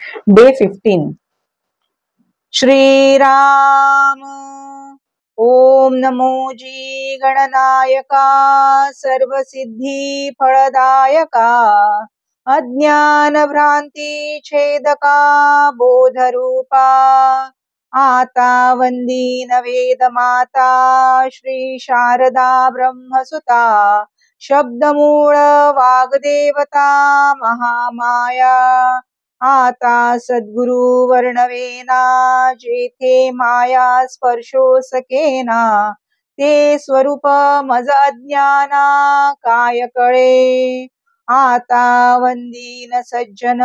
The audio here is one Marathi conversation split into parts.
डे 15. श्रीराम ओम नमो जी गणनायका सर्वसिद्धी फलदायका अज्ञान भ्रांती छेदका बोधरूपा आता वंदीन वेद माता श्री शारदा ब्रह्मसुता शब्दमूळ वाग्देवता महामाया आता सद्गुरु वर्णवेना जेथे माया स्पर्शो सकेना ते स्वरूप मज अज्ञाना काय कळे आता वंदीन सज्जन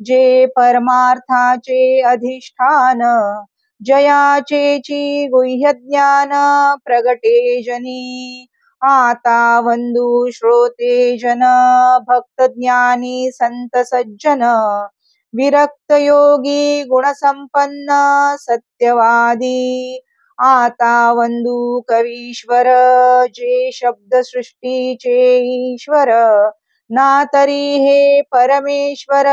जे परमार्थाचे अधिष्ठान जयाचेची गुह्य ज्ञान प्रगटे जनी आता वंदू श्रोते जन भक्त ज्ञानी संत सज्जन विरक्त योगी गुणसंपन्न सत्यवादी आता वंदू कवीश्वर जे शब्द सृष्टीचे ईश्वर ना तरी हे परमेश्वर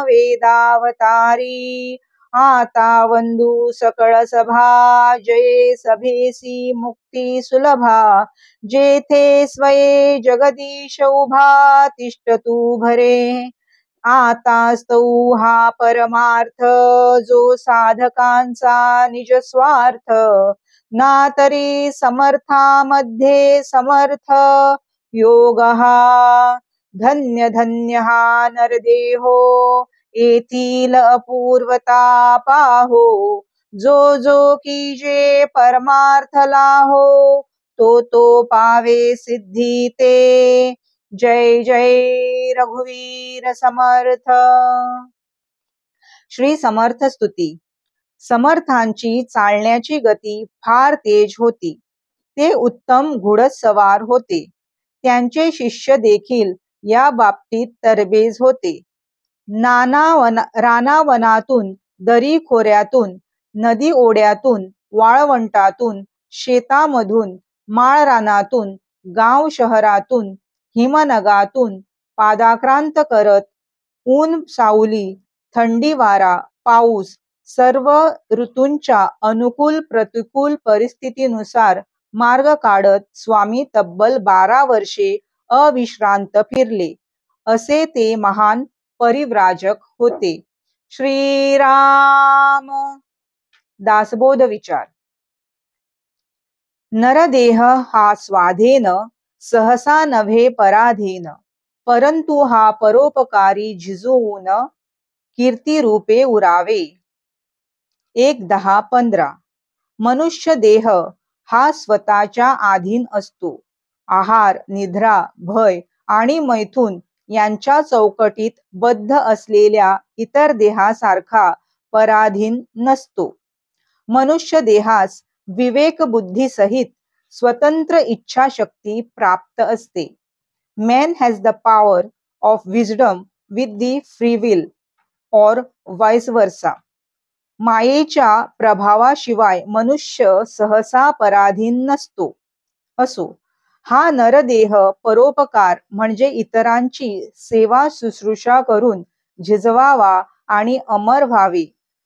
वेदावतारी आता वंदू सकळ सभा जये सभेसी मुक्ती सुलभा जेथे स्वये जगदीश उभा तिष्ठतु भरे आता स्तौ हा परमार्थ जो साधकांचा निज स्वार्थ ना तरी समर्थामध्ये समर्थ योग हा धन्य धन्य हा नरदेहो येथील अपूर्वता पाहो जो जो की जे परमार्थ लाहो तो पावे सिद्धी ते जय जय रघुवीर समर्थ. श्री समर्थ स्तुती. समर्थांची चालण्याची गती फार तेज होती. ते उत्तम घोडसवार होते. त्यांचे शिष्य देखील या बाबतीत तरबेज होते. रानावनातून दरी खोऱ्यातून नदी ओढ्यातून वाळवंटातून शेतामधून माळरानातून गाव शहरातून हिमनगातून पादाक्रांत करत ऊन सावली थंडी वारा पाऊस सर्व ऋतूंच्या अनुकूल प्रतिकूल परिस्थितीनुसार मार्ग काढत स्वामी तब्बल 12 वर्षे अविश्रांत फिरले. असे ते महान परिव्राजक होते. श्रीराम. दासबोध विचार. नरदेह हा स्वाधीन सहसा नव्हे पराधीन परंतु हा परोपकारी झिजवून कीर्तिरूपे उरावे. 1:10-15. मनुष्य देह हा स्वतःच्या अधीन असतो. आहार निद्रा भय आणि मैथून यांच्या चौकटीत बद्ध असलेल्या इतर देहासारखा पराधीन नसतो. मनुष्य देहास विवेक बुद्धी सहित स्वतंत्र इच्छाशक्ती प्राप्त असते. Man has the power of wisdom with the free will or vice versa. मायेच्या प्रभावाशिवाय मनुष्य सहसा पराधीन नसतो. असो हा नरदेह परोपकार म्हणजे इतरांची सेवा शुश्रूषा करून झिजवावा आणि अमर व्हावे.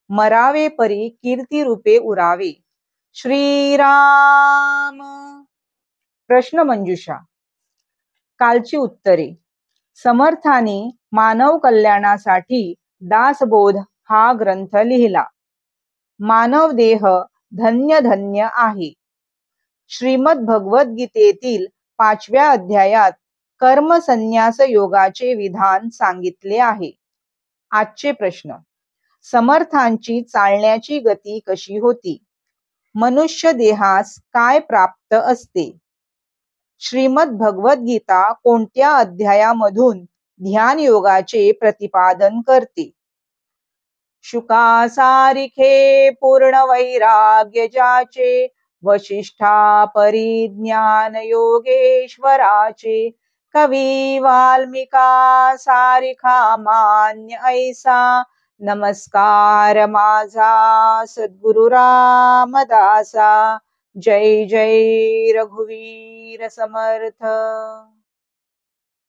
मरावे परी कीर्तिरूपे उरावे. श्रीराम. प्रश्न मंजुषा. कालची उत्तरे. समर्थांनी मानव कल्याणासाठी दासबोध हा ग्रंथ लिहिला. मानव देह धन्य धन्य आहे. श्रीमद भगवद्गीतेतील 5व्या अध्यायात कर्म संन्यास योगाचे विधान सांगितले आहे. आजचे प्रश्न. समर्थांची चालण्याची गती कशी होती? मनुष्य देहास काय प्राप्त असते? श्रीमद भगवद्गीता कोणत्या अध्यायामधून ध्यान योगाचे प्रतिपादन करते? शुका सारिखे पूर्ण वैराग्य जाचे वशिष्ठा परिज्ञान योगेश्वराचे कवी वाल्मिका सारिखा मान्य ऐसा नमस्कार माझा सद्गुरु रामदासा. जय जय रघुवीर समर्थ.